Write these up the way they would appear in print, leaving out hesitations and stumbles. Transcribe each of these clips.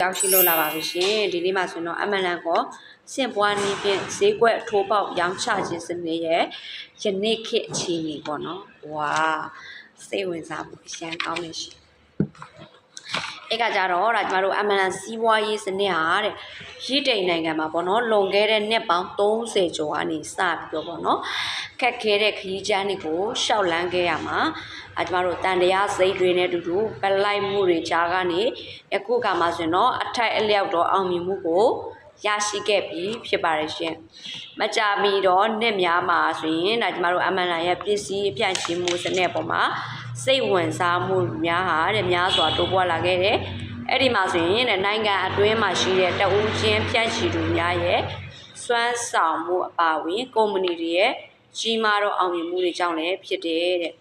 ရောက်ရှိလို့လာပါပြီရှင်ဒီနေ့မှာဆိုတော့အမှန်တန်ကိုစင်ပွားနည်းဖြင့်ဈေးကွက်ထိုးပေါက်ရောင်းချခြင်းစနစ်ရဲ့ယနေ့ခေတ်အခြေအနေပေါ့နော်ဝါစိတ်ဝင်စားဖို့ရှမ်းကောင်းနေရှင်အဲ့ကကြတော့ဒါကျမတို့အမှန်တန်စီးပွားရေးစနစ်ဟာတဲ့ရည်တိန်နိုင်ငံမှာပေါ့နော်လွန်ခဲ့တဲ့နှစ်ပေါင်း30ကျော်ကနေစပြီးတော့ပေါ့နော်ခက်ခဲတဲ့ခရီးချမ်းတွေကိုရှောက်လန်းခဲ့ရမှာကျမတို့တန်တရားစိတ်တွေနဲ့တူတူပလိုက်မှုတွေကြားကနေအခုကမှဆိုရင်တော့အထိုက်အလျောက်တော့အောင်မြင်မှုကိုရရှိခဲ့ပြီဖြစ်ပါတယ်ရှင်မကြမီတော့နှစ်များမှာဆိုရင်ဒါကျမတို့အမှန်တန်ရဲ့ပစ္စည်းဖြန့်ချိမှုစနစ်ပေါ်မှာစိတ်ဝင်စားမှုများဟာတဲ့များစွာတိုးပွားလာခဲ့တယ်အဲ့ဒီမှာဆိုရင်နိုင်ငံအတွင်းမှာရှိတဲ့တဦးချင်းဖြန့်ချိသူများရဲ့စွမ်းဆောင်မှုအပါအဝင်ကုမ္ပဏီတွေရဲ့ကြီးမားသောအောင်မြင်မှုတွေကြောင့်လည်းဖြစ်တယ်တဲ့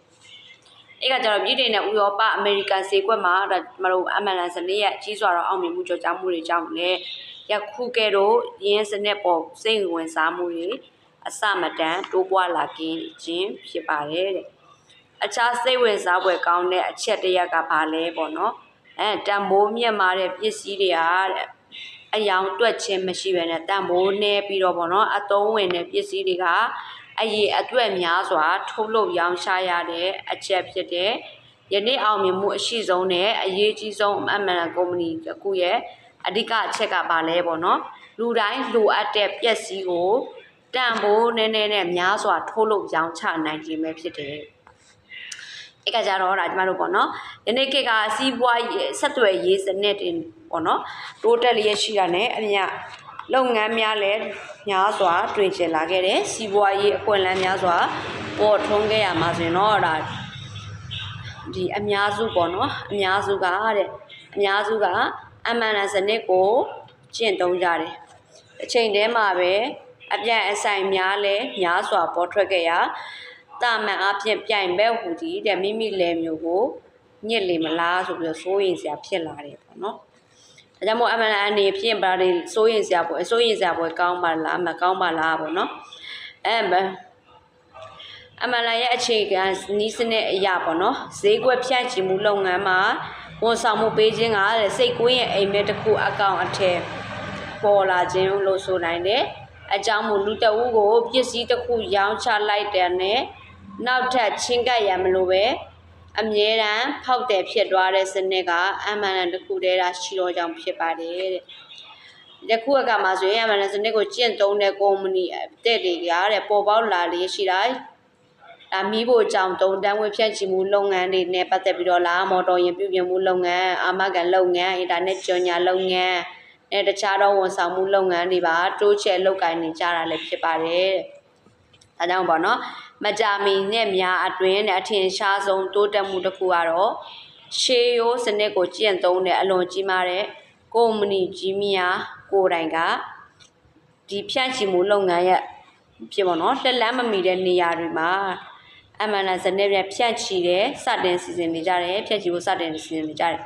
အဲ့ကကြတော့ပြည်ထောင်နဲ့ဥရောပအမေရိကန်ဈေးကွက်မှာဒါကျမတို့အမှန်တန်စနစ်ရဲ့ကြီးစွာသောအောင်မြင်မှုကြောင့်မှုတွေကြောင့်လည်းယခုကဲ့သို့ရင်းစနစ်ပေါ်စိတ်ဝင်စားမှုတွေအစမတန်တိုးပွားလာခြင်းဖြစ်ပါတယ်တဲ့အခြားစိတ်ဝင်စားဖွယ်ကောင်းတဲ့အချက်တရကဘာလဲပေါ့နော်တန်မိုးမြတ်မာတဲ့ပစ္စည်းတွေဟာအယောင်တွက်ခြင်းမရှိဘဲနဲ့တန်မိုးနေပြီးတော့ပေါ့နော်အသုံးဝင်တဲ့ပစ္စည်းတွေကအရေးအတွက်များစွာထုတ်လုပ်ရောင်းချရတဲ့အချက်ဖြစ်တဲ့ယနေ့အောင်မြင်မှုအရှိဆုံးနဲ့အရေးကြီးဆုံးအမှန်တန်ကုမ္ပဏီတစ်ခုရဲ့အဓိကအချက်ကဘာလဲပေါ့နော်လူတိုင်းလိုအပ်တဲ့ပစ္စည်းကိုတန်ဖိုးနည်းနည်းနဲ့များစွာထုတ်လုပ်ရောင်းချနိုင်ခြင်းပဲဖြစ်တယ်အဲ့ကကြတော့ဒါကျမတို့ပေါ့နော်ယနေ့ခေတ်ကစီးပွားရေးဆက်သွယ်ရေးစနစ်တွေပေါ့နော်တိုးတက်လျက်ရှိတာနဲ့အမြလုပ်ငန်းများလည်းများစွာတွင်ကျလာခဲ့တယ်စီးပွားရေးအခွင့်အလမ်းများစွာပေါ်ထွန်းခဲ့ရမှာဆိုရင်တော့ဒါဒီအများစုပေါ့နော်အများစုကအမှန်တန်စနစ်ကိုကျင့်သုံးကြတယ်အချိန်တည်းမှာပဲအပြန်အဆိုင်များလည်းများစွာပေါ်ထွက်ခဲ့ရာတာမန်အဖြစ်ပြိုင်ဘက်ဟူသည်တဲ့မိမိလယ်မျိုးကိုညစ်လေမလားဆိုပြီးတော့စိုးရင်စရာဖြစ်လာတယ်ပေါ့နော်ဒါကြောင့်မို့အမှန်တန်အနေဖြင့်ဘာတွေစိုးရင်စရာပွဲကောင်းပါလားမကောင်းပါလားပေါ့နော်အမှန်တန်ရဲ့အခြေခံနီးစနစ်အရာပေါ့နော်ဈေးကွက်ဖြန့်ချိမှုလုပ်ငန်းမှာဝန်ဆောင်မှုပေးခြင်းကစိတ်ကူးရင်အိမ်မက်တစ်ခုအကောင့်အထက်ပေါ်လာခြင်းလို့ဆိုနိုင်တယ်အကြောင်းမို့လူတအုပ်ကိုပစ္စည်းတစ်ခုရောင်းချလိုက်တဲ့နဲ့နောက်ထပ်ချင်းကပ်ရမလို့ပဲအမြဲတမ်းဖောက်တယ်ဖြစ်သွားတဲ့စနစ်ကအမှန်တန်တစ်ခုတည်းသာရှိတော့ကြောင့်ဖြစ်ပါတယ်တဲ့ယခုအခါမှာဆိုရင်အမှန်တန်စနစ်ကိုကျင့်သုံးတဲ့ကုမ္ပဏီတဲ့တွေကတဲ့ပေါ်ပေါက်လာလေရှိတာဒါမီးဖို့ကြောင့်တုံတန်းဝဖြန့်ချီမှုလုပ်ငန်းတွေနဲ့ပတ်သက်ပြီးတော့လာမော်တော်ယာဉ်ပြုပြင်မှုလုပ်ငန်းအာမခံလုပ်ငန်းအင်တာနက်ကြော်ညာလုပ်ငန်းနဲ့တခြားသောဝန်ဆောင်မှုလုပ်ငန်းတွေပါတိုးချဲ့လုပ်ကိုင်နေကြတာလည်းဖြစ်ပါတယ်။ဒါကြောင့်ပေါ့နော်မကြာမီနဲ့များအတွင်းနဲ့အထင်ရှားဆုံးတိုးတက်မှုတစ်ခုကတော့ရှေးရိုးစနစ်ကိုကျင့်သုံးတဲ့အလွန်ကြီးမားတဲ့ကုမ္ပဏီကြီးများကိုယ်တိုင်ကဒီဖြန့်ချီမှုလုပ်ငန်းရဲ့ဖြစ်ပေါ့နော်လက်လန်းမမီတဲ့နေရာတွေမှာအမှန်တန်စနစ်နဲ့ဖြန့်ချီတဲ့စတင်စီစဉ်နေကြတယ်ဖြန့်ချီဖို့စတင်စီစဉ်နေကြတယ်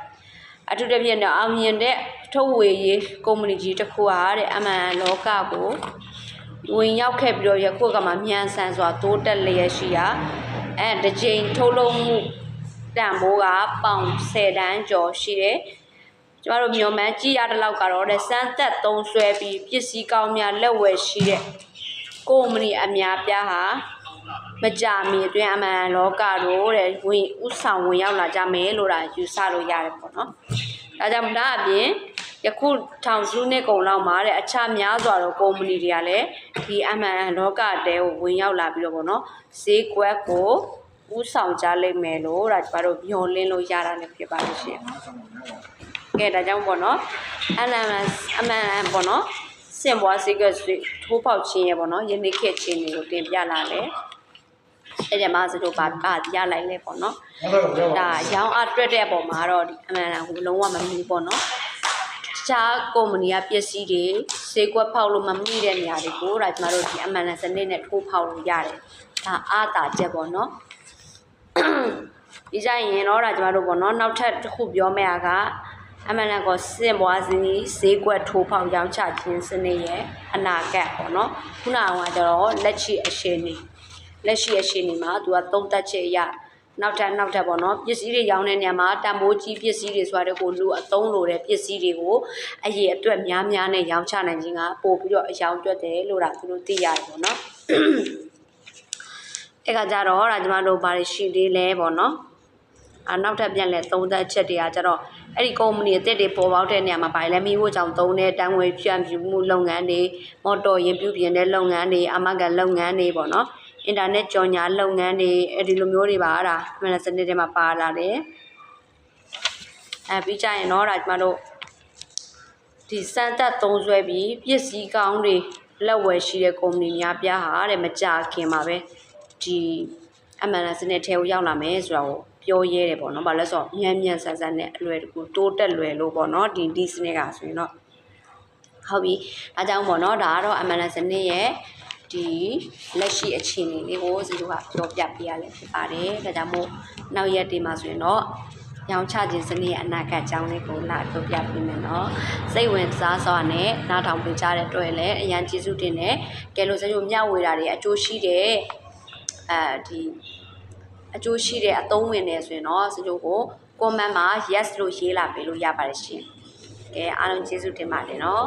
အထူးသဖြင့်တော့အောင်မြင်တဲ့ထုတ်ဝေရေးကုမ္ပဏီကြီးတစ်ခုဟာတဲ့အမှန်လောကကိုဝင်ရောက်ခဲ့ပြီးတော့ယခုကမှမြန်ဆန်စွာတိုးတက်လျက်ရှိရာတစ်ကြိမ်ထုတ်လုပ်မှုတန်ဖိုးကပေါင်10တန်းကျော်ရှိတယ်ကျမတို့မြန်မာမှန်းကြည့်ရတဲ့လောက်ကတော့စမ်းသက်သုံးဆွဲပြီးပစ္စည်းကောင်းများလက်ဝယ်ရှိတဲ့ကုမ္ပဏီအများပြားဟာမကြာမီအတွင်းအမှန်လောကတို့တဲ့ဥဆောင်ဝင်ရောက်လာကြမယ်လို့ဒါယူဆလို့ရတယ်ပေါ့နော်ဒါကြောင့်ဒါအပြင်ယခုထောင်စုနှစ်ကုန်လောက်မှာတဲ့အခြားများစွာသောကုမ္ပဏီတွေကလည်းဒီအမှန်လောကတဲကိုဝင်ရောက်လာပြီးတော့ပေါ့နော်ဈေးကွက်ကိုဥဆောင်ကြလိမ့်မယ်လို့ဒါကျမတို့မျှော်လင့်လို့ရတာလည်းဖြစ်ပါလို့ရှိရင်ကဲဒါကြောင့်ပေါ့နော်အမှန်ပေါ့နော်စင်ပွားဈေးကွက်ထိုးပေါက်ခြင်းရဲ့ပေါ့နော်ယနေ့ခေတ်ချင်းတွေကိုတင်ပြလာတယ်အဲ့ဒီမှာစတို့ပါရလိုက်လဲပေါ့နော်ဒါရောင်းအားတွက်တဲ့အပေါ်မှာတော့ဒီအမှန်တန်ကိုလုံးဝမမီပေါ့နော်တခြားကုမ္ပဏီကပစ္စည်းတွေဈေးကွက်ဖောက်လို့မမိတဲ့နေရာတွေကိုဒါကျမတို့ဒီအမှန်တန်စနစ်နဲ့ထိုးဖောက်လို့ရတယ်ဒါအားသာချက်ပေါ့နော်ဒီကြရင်တော့ဒါကျမတို့ပေါ့နော်နောက်ထပ်တစ်ခုပြောမယ့်အကအမှန်တန်ကိုစင်ပွားဈေးကွက်ထိုးဖောက်ရောင်းချခြင်းစနစ်ရဲ့အနာဂတ်ပေါ့နော်ခုနကကျတော့လက်ရှိအခြေအနေမှာသူကသုံးသက်ချက်အရ နောက်ထပ်ပေါ့နော်ပစ္စည်းတွေရောင်းတဲ့နေရာမှာတန်ဖိုးကြီးပစ္စည်းတွေဆိုတဲ့ကိုလူအသုံးလိုတဲ့ပစ္စည်းတွေကိုအရေးအတွက်များနဲ့ရောင်းချနိုင်ခြင်းကပို့ပြီးတော့အယောင်တွက်တယ်လို့ဒါသူတို့သိရတယ်ပေါ့နော်အဲ့ကကြတော့ဒါကျမတို့ဘာတွေရှိသေးလဲပေါ့နော်နောက်ထပ်ပြန်လဲသုံးသက်ချက်တွေကကြတော့အဲ့ဒီကုမ္ပဏီအသစ်တွေပေါ်ပေါက်တဲ့နေရာမှာဘာလဲမိဖို့ကြောင့်သုံးတဲ့တန်ငွေဖြန့်ဖြူးမှုလုပ်ငန်းတွေမော်တော်ယာဉ်ပြုပြင်တဲ့လုပ်ငန်းတွေအမဂန်လုပ်ငန်းတွေပေါ့နော်အင်တာနက်ကြော်ညာလုပ်ငန်းတွေအဲဒီလိုမျိုးတွေပါအဲ့ဒါမှန်တဲ့စနစ်တွေမှာပါလာတယ်ပြီးကြရင်တော့ဒါကျမတို့ဒီစံတက်သုံးဆွဲပြီးပစ္စည်းကောင်းတွေလက်ဝယ်ရှိတဲ့ကုမ္ပဏီများပြားဟာတဲ့မကြခင်ပါပဲဒီအမှန်တန်စနစ်ထဲကိုရောက်လာမယ်ဆိုတော့ပြောရဲတယ်ပေါ့နော်ဘာလဲဆိုတော့မြန်ဆန်နဲ့အလွယ်တကူတိုးတက်လွယ်လို့ပေါ့နော်ဒီစနစ်ကဆိုရင်တော့ဟုတ်ပြီဒါကြောင့်ပေါ့နော်ဒါကတော့အမှန်တန်စနစ်ရဲ့ဒီလက်ရှိအခြေအနေလေးကိုစီတို့ကပြောပြပေးရလဲဖြစ်ပါတယ်ဒါကြောင့်မို့နောက်ရက်ဒီမှာဆိုရင်တော့ရောင်းချခြင်းစနစ်ရဲ့အနာဂတ်အကြောင်းလေးကိုလာပြောပြပေးမယ်နော်စိတ်ဝင်စားစွာနဲ့နားထောင်ပေးကြတဲ့အတွက်လည်းအရန်ကျေးဇူးတင်တယ်ကဲလို့စကြမျှဝေတာတွေအကျိုးရှိတဲ့ဒီအကျိုးရှိတဲ့အသုံးဝင်နေဆိုရင်တော့စကြကို comment မှာ yes လို့ရေးလာပေးလို့ရပါတယ်ရှင်ကဲအားလုံးကျေးဇူးတင်ပါတယ်နော်